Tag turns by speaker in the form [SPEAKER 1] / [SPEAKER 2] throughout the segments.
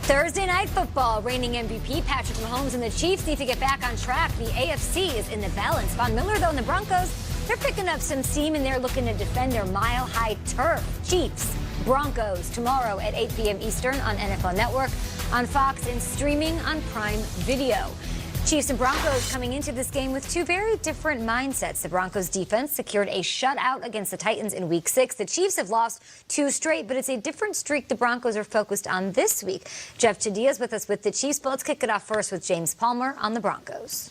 [SPEAKER 1] Thursday night football. Reigning MVP Patrick Mahomes and the Chiefs need to get back on track. The AFC is in the balance. Von Miller, though, and the Broncos, they're picking up some steam, and they're looking to defend their mile-high turf. Chiefs, Broncos, tomorrow at 8 p.m. Eastern on NFL Network, on Fox, and streaming on Prime Video. Chiefs and Broncos coming into this game with two very different mindsets. The Broncos defense secured a shutout against the Titans in Week 6. The Chiefs have lost 2 straight, but it's a different streak the Broncos are focused on this week. Jeff Chadiha is with us with the Chiefs, but let's kick it off first with James Palmer on the Broncos.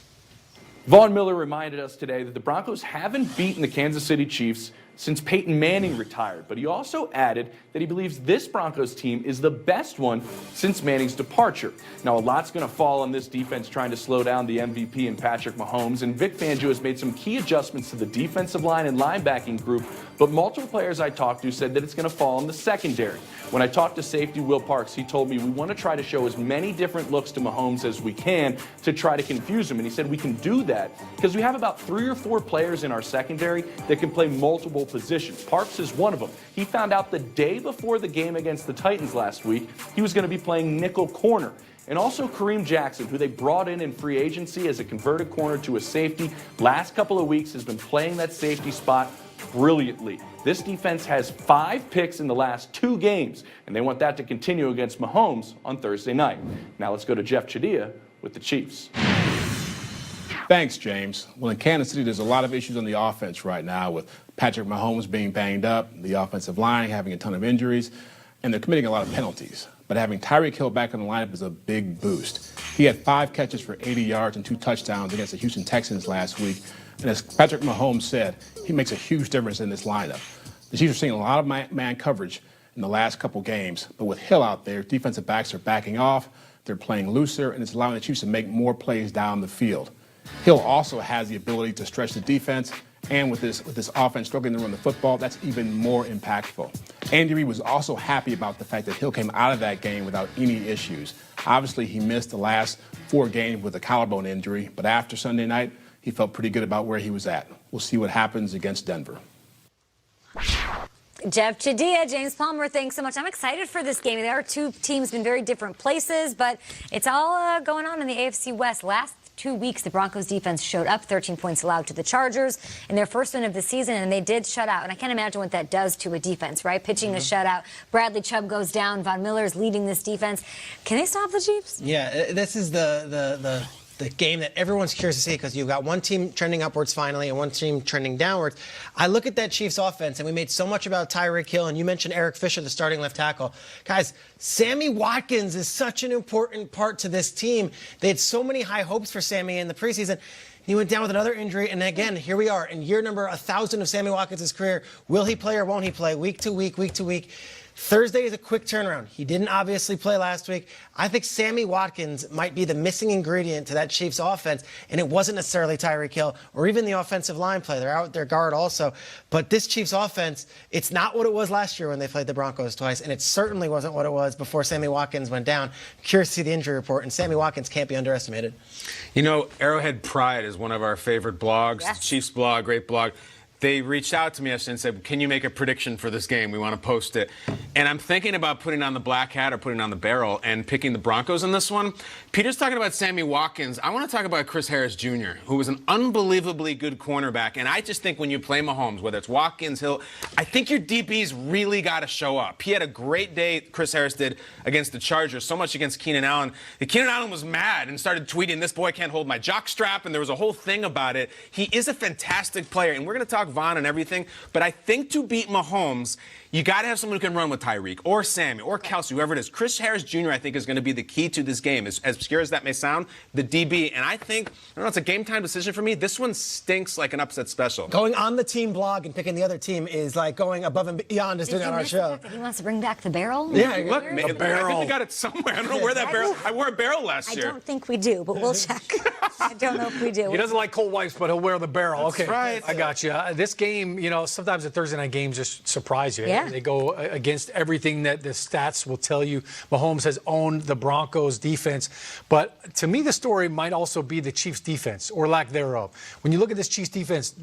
[SPEAKER 2] Von Miller reminded us today that the Broncos haven't beaten the Kansas City Chiefs since Peyton Manning retired, but he also added that he believes this Broncos team is the best one since Manning's departure. Now, a lot's going to fall on this defense trying to slow down the MVP and Patrick Mahomes, and Vic Fangio has made some key adjustments to the defensive line and linebacking group, but multiple players I talked to said that it's going to fall on the secondary. When I talked to safety Will Parks, he told me we want to try to show as many different looks to Mahomes as we can to try to confuse him, and he said we can do that because we have about 3 or 4 players in our secondary that can play multiple positions. Parks is one of them. He found out the day before the game against the Titans last week he was going to be playing nickel corner. And also Kareem Jackson, who they brought in free agency as a converted corner to a safety, last couple of weeks has been playing that safety spot brilliantly. This defense has 5 picks in the last 2 games, and they want that to continue against Mahomes on Thursday night. Now let's go to Jeff Chadiha with the Chiefs.
[SPEAKER 3] Thanks, James. Well, in Kansas City, there's a lot of issues on the offense right now with Patrick Mahomes being banged up, the offensive line having a ton of injuries, and they're committing a lot of penalties. But having Tyreek Hill back in the lineup is a big boost. He had 5 catches for 80 yards and 2 touchdowns against the Houston Texans last week. And as Patrick Mahomes said, he makes a huge difference in this lineup. The Chiefs are seeing a lot of man coverage in the last couple games, but with Hill out there, defensive backs are backing off, they're playing looser, and it's allowing the Chiefs to make more plays down the field. Hill also has the ability to stretch the defense, and with this offense struggling to run the football, that's even more impactful. Andy Reid was also happy about the fact that Hill came out of that game without any issues. Obviously, he missed the last 4 games with a collarbone injury, but after Sunday night, he felt pretty good about where he was at. We'll see what happens against Denver.
[SPEAKER 1] Jeff Chadiha, James Palmer, thanks so much. I'm excited for this game. There are 2 teams in very different places, but it's all going on in the AFC West. Last 2 weeks, the Broncos defense showed up, 13 points allowed to the Chargers in their first win of the season, and they did shut out. And I can't imagine what that does to a defense, right? Pitching a shutout. Bradley Chubb goes down. Von Miller is leading this defense. Can they stop the Chiefs?
[SPEAKER 4] Yeah, this is the game that everyone's curious to see because you've got one team trending upwards finally and one team trending downwards. I look at that Chiefs offense, and we made so much about Tyreek Hill, and you mentioned Eric Fisher, the starting left tackle. Guys, Sammy Watkins is such an important part to this team. They had so many high hopes for Sammy in the preseason. He went down with another injury, and again, here we are in year number 1,000 of Sammy Watkins' career. Will he play or won't he play? Week to week, week to week. Thursday is a quick turnaround. He didn't obviously play last week. I think Sammy Watkins might be the missing ingredient to that Chiefs offense, and it wasn't necessarily Tyreek Hill or even the offensive line play. They're out their guard also. But this Chiefs offense, it's not what it was last year when they played the Broncos twice, and it certainly wasn't what it was before Sammy Watkins went down. Curious to see the injury report, and Sammy Watkins can't be underestimated.
[SPEAKER 5] You know, Arrowhead Pride is one of our favorite blogs.
[SPEAKER 1] Yes.
[SPEAKER 5] The Chiefs blog, great blog. They reached out to me yesterday and said, can you make a prediction for this game? We want to post it. And I'm thinking about putting on the black hat or putting on the barrel and picking the Broncos in this one. Peter's talking about Sammy Watkins. I want to talk about Chris Harris Jr., who was an unbelievably good cornerback. And I just think when you play Mahomes, whether it's Watkins, Hill, I think your DBs really got to show up. He had a great day, Chris Harris did, against the Chargers, so much against Keenan Allen. Keenan Allen was mad and started tweeting, this boy can't hold my jock strap, and there was a whole thing about it. He is a fantastic player, and we're going to talk Von and everything, but I think to beat Mahomes, you got to have someone who can run with Tyreek or Sammy or Kelsey, whoever it is. Chris Harris Jr., I think, is going to be the key to this game. As obscure as that may sound, the DB. And I think, I don't know, it's a game-time decision for me. This one stinks like an upset special.
[SPEAKER 4] Going on the team blog and picking the other team is like going above and beyond us doing on our show.
[SPEAKER 1] He wants to bring back the barrel?
[SPEAKER 4] Yeah,
[SPEAKER 5] Look,
[SPEAKER 4] the
[SPEAKER 5] I think we got it somewhere. I don't know where that barrel. I wore a barrel last year.
[SPEAKER 1] I don't think we do, but we'll check. I don't know if we do.
[SPEAKER 6] He doesn't like cold wipes, but he'll wear the barrel.
[SPEAKER 5] That's
[SPEAKER 6] okay,
[SPEAKER 5] right.
[SPEAKER 6] I got you. This game, you know, sometimes the Thursday night games just surprise you.
[SPEAKER 1] Yeah. Yeah.
[SPEAKER 6] They go against everything that the stats will tell you. Mahomes has owned the Broncos defense. But to me, the story might also be the Chiefs defense, or lack thereof. When you look at this Chiefs defense,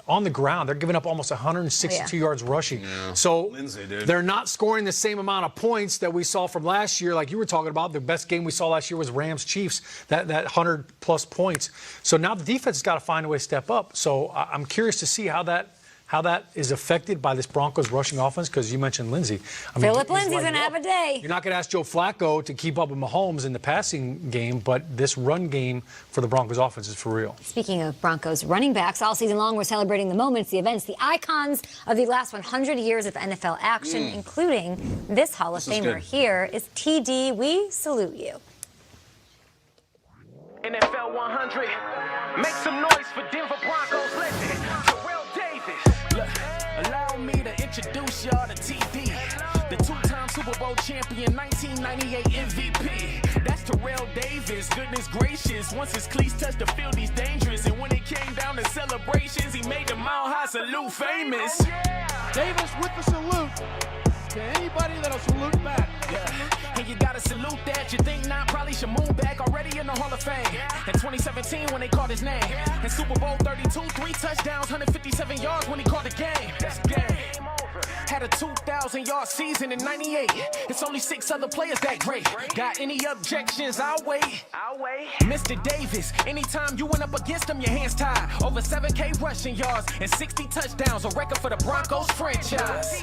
[SPEAKER 6] on the ground, they're giving up almost 162 yards rushing.
[SPEAKER 5] Yeah.
[SPEAKER 6] So
[SPEAKER 5] Lindsay, dude.
[SPEAKER 6] they're not scoring the same amount of points that we saw from last year. Like you were talking about, the best game we saw last year was Rams-Chiefs, that 100-plus points. So now the defense has got to find a way to step up. So I'm curious to see how that is affected by this Broncos rushing offense, because you mentioned Lindsay.
[SPEAKER 1] Philip Lindsay's going to have a day.
[SPEAKER 6] You're not going to ask Joe Flacco to keep up with Mahomes in the passing game, but this run game for the Broncos offense is for real.
[SPEAKER 1] Speaking of Broncos running backs, all season long we're celebrating the moments, the events, the icons of the last 100 years of NFL action, including this Hall of Famer. Here is TD. We salute you.
[SPEAKER 7] NFL 100. Make some noise for Denver Broncos legend, Terrell Davis. Look, allow me to introduce y'all to TD, the two-time Super Bowl champion, 1998 MVP. That's Terrell Davis, goodness gracious. Once his cleats touched the field, he's dangerous. And when it came down to celebrations, he made the Mile High salute famous.
[SPEAKER 8] Davis with the salute to anybody that'll salute back.
[SPEAKER 7] Yeah, and you gotta salute that. You think not, probably should move back. Already in the Hall of Fame. In 2017 when they called his name. In Super Bowl 32, 3 touchdowns, 157 yards when he called the game. That's game. Had a 2,000-yard season in 98. It's only 6 other players that great. Got any objections? I'll wait. Mr. Davis, anytime you went up against him, your hands tied. Over 7K rushing yards and 60 touchdowns, a record for the Broncos franchise.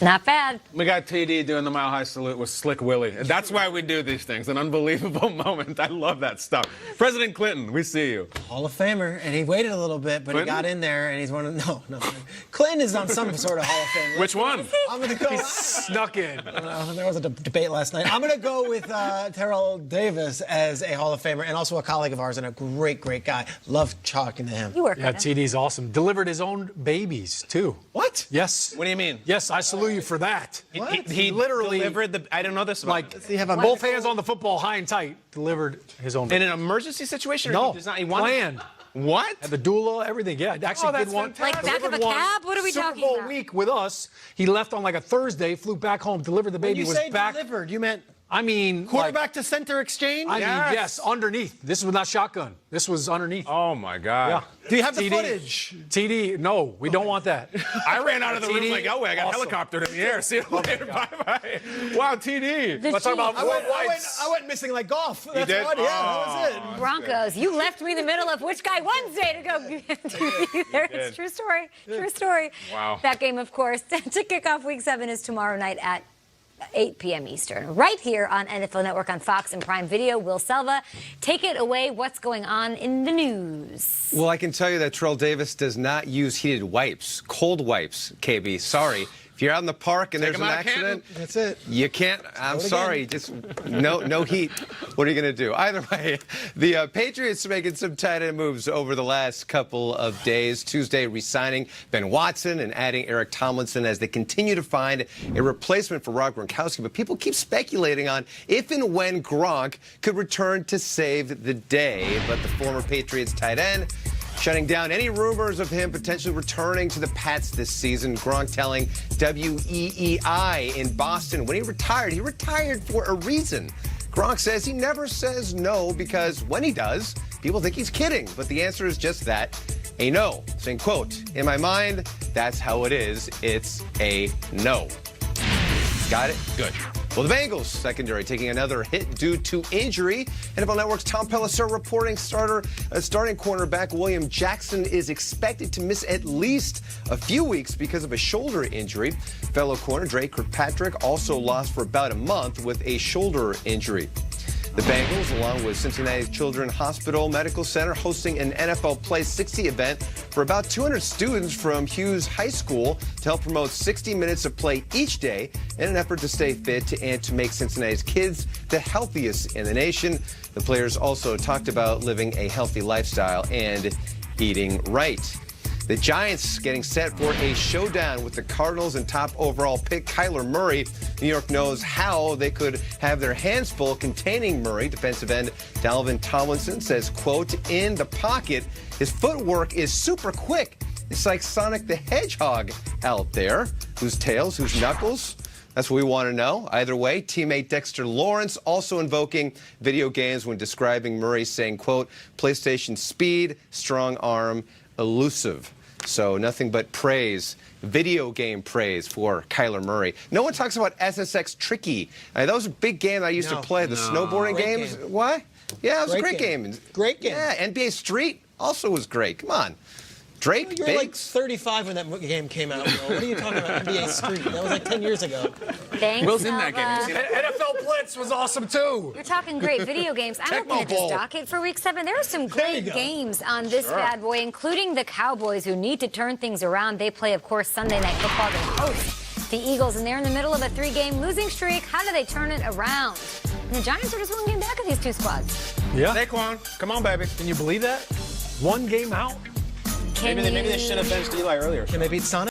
[SPEAKER 1] Not bad.
[SPEAKER 5] We got TD doing the Mile High salute with Slick Willie. That's why we do these things. An unbelievable moment. I love that stuff. President Clinton, we see you.
[SPEAKER 4] Hall of Famer, and he waited a little bit, but
[SPEAKER 5] Clinton?
[SPEAKER 4] he got in there, and he's one of no. Clinton is on some sort of Hall of Fame.
[SPEAKER 5] Which one?
[SPEAKER 4] I'm gonna go.
[SPEAKER 6] Snuck in.
[SPEAKER 4] There was a debate last night. I'm gonna go with Terrell Davis as a Hall of Famer, and also a colleague of ours and a great guy. Love talking to him.
[SPEAKER 1] You work
[SPEAKER 6] Yeah,
[SPEAKER 1] with him.
[SPEAKER 6] TD's awesome. Delivered his own babies, too.
[SPEAKER 4] What?
[SPEAKER 6] Yes.
[SPEAKER 5] What do you mean?
[SPEAKER 6] Yes, I salute you for that.
[SPEAKER 5] He
[SPEAKER 6] literally
[SPEAKER 5] delivered the. I didn't know this about
[SPEAKER 6] Like,
[SPEAKER 5] him.
[SPEAKER 4] You have a
[SPEAKER 6] both hands on the football, high and tight, delivered his own.
[SPEAKER 5] In an emergency situation? Or
[SPEAKER 6] No,
[SPEAKER 5] he does not, he wanted-
[SPEAKER 6] planned.
[SPEAKER 5] What?
[SPEAKER 6] Had the doula, everything. Yeah, actually
[SPEAKER 5] that's
[SPEAKER 6] did one.
[SPEAKER 5] fantastic.
[SPEAKER 1] Like back of a
[SPEAKER 6] delivered one
[SPEAKER 1] cab? What are we
[SPEAKER 6] Super
[SPEAKER 1] talking
[SPEAKER 6] Bowl
[SPEAKER 1] about?
[SPEAKER 6] week with us. He left on like a Thursday, flew back home, delivered the
[SPEAKER 4] When
[SPEAKER 6] baby,
[SPEAKER 4] you
[SPEAKER 6] was
[SPEAKER 4] say
[SPEAKER 6] back.
[SPEAKER 4] delivered, you meant
[SPEAKER 6] I mean,
[SPEAKER 4] quarterback to center exchange?
[SPEAKER 6] I mean, yes, underneath. This was not shotgun. This was underneath.
[SPEAKER 5] Oh, my God.
[SPEAKER 6] Yeah.
[SPEAKER 4] Do you have the
[SPEAKER 6] TD.
[SPEAKER 4] footage?
[SPEAKER 6] TD, no, we don't want that.
[SPEAKER 5] I ran out of the room
[SPEAKER 6] TD,
[SPEAKER 5] like, oh, I got
[SPEAKER 6] awesome.
[SPEAKER 5] helicoptered in the air. See you later. Bye-bye. Wow, TD.
[SPEAKER 1] The
[SPEAKER 6] Let's talk about
[SPEAKER 1] Chiefs.
[SPEAKER 4] I went missing like golf. That's
[SPEAKER 5] did?
[SPEAKER 4] what, yeah, that was it.
[SPEAKER 1] Broncos, you left me in the middle of Which Guy Wednesday to go there. It's true story. True story.
[SPEAKER 5] Wow.
[SPEAKER 1] That game, of course, to kick off Week 7 is tomorrow night at 8 p.m. Eastern, right here on NFL Network on Fox and Prime Video. Will Selva, take it away. What's going on in the news?
[SPEAKER 9] Well, I can tell you that Terrell Davis does not use heated wipes, cold wipes, KB. Sorry. If you're out in the park and there's
[SPEAKER 5] him
[SPEAKER 9] an
[SPEAKER 5] out of
[SPEAKER 9] accident,
[SPEAKER 4] That's it.
[SPEAKER 9] you can't. I'm sorry. Just no heat. What are you going to do? Either way, the Patriots are making some tight end moves over the last couple of days. Tuesday, re-signing Ben Watson and adding Eric Tomlinson as they continue to find a replacement for Rob Gronkowski. But people keep speculating on if and when Gronk could return to save the day. But the former Patriots tight end shutting down any rumors of him potentially returning to the Pats this season. Gronk telling WEEI in Boston when he retired for a reason. Gronk says he never says no because when he does, people think he's kidding. But the answer is just that, a no. Saying, quote, in my mind, that's how it is. It's a no. Got it? Good. Well, the Bengals secondary taking another hit due to injury. NFL Network's Tom Pelissero reporting starting cornerback William Jackson is expected to miss at least a few weeks because of a shoulder injury. Fellow corner Drake Kirkpatrick also lost for about a month with a shoulder injury. The Bengals, along with Cincinnati Children's Hospital Medical Center, hosting an NFL Play 60 event for about 200 students from Hughes High School to help promote 60 minutes of play each day in an effort to stay fit and to make Cincinnati's kids the healthiest in the nation. The players also talked about living a healthy lifestyle and eating right. The Giants getting set for a showdown with the Cardinals and top overall pick Kyler Murray. New York knows how they could have their hands full containing Murray. Defensive end Dalvin Tomlinson says, quote, in the pocket, his footwork is super quick. It's like Sonic the Hedgehog out there. Whose tails, whose knuckles? That's what we want to know. Either way, teammate Dexter Lawrence also invoking video games when describing Murray, saying, quote, PlayStation speed, strong arm, elusive. So nothing but praise, video game praise for Kyler Murray. No one talks about SSX Tricky. That was a big game I used to play, the snowboarding games.
[SPEAKER 4] Game.
[SPEAKER 9] What? Yeah, it was a great game.
[SPEAKER 4] Great game.
[SPEAKER 9] Yeah, NBA Street also was great. Come on. Drake,
[SPEAKER 4] You were like 35 when that game came out, Will. What are you talking about, NBA Street? That was like 10 years ago.
[SPEAKER 1] Thanks,
[SPEAKER 5] Will's in that game.
[SPEAKER 1] Nova.
[SPEAKER 5] You seen it?
[SPEAKER 6] NFL Blitz was awesome too.
[SPEAKER 1] You're talking great video games. I'm looking at this docket for Week 7. There are some great games on this bad boy, including the Cowboys, who need to turn things around. They play, of course, Sunday Night Football to host the Eagles, and they're in the middle of a 3-game losing streak. How do they turn it around? And the Giants are just one game back of these two squads.
[SPEAKER 6] Yeah.
[SPEAKER 5] Saquon, come on, baby.
[SPEAKER 6] Can you believe that? One game out.
[SPEAKER 1] Can
[SPEAKER 5] Maybe they should have benched Eli earlier.
[SPEAKER 4] Can they beat Sonic?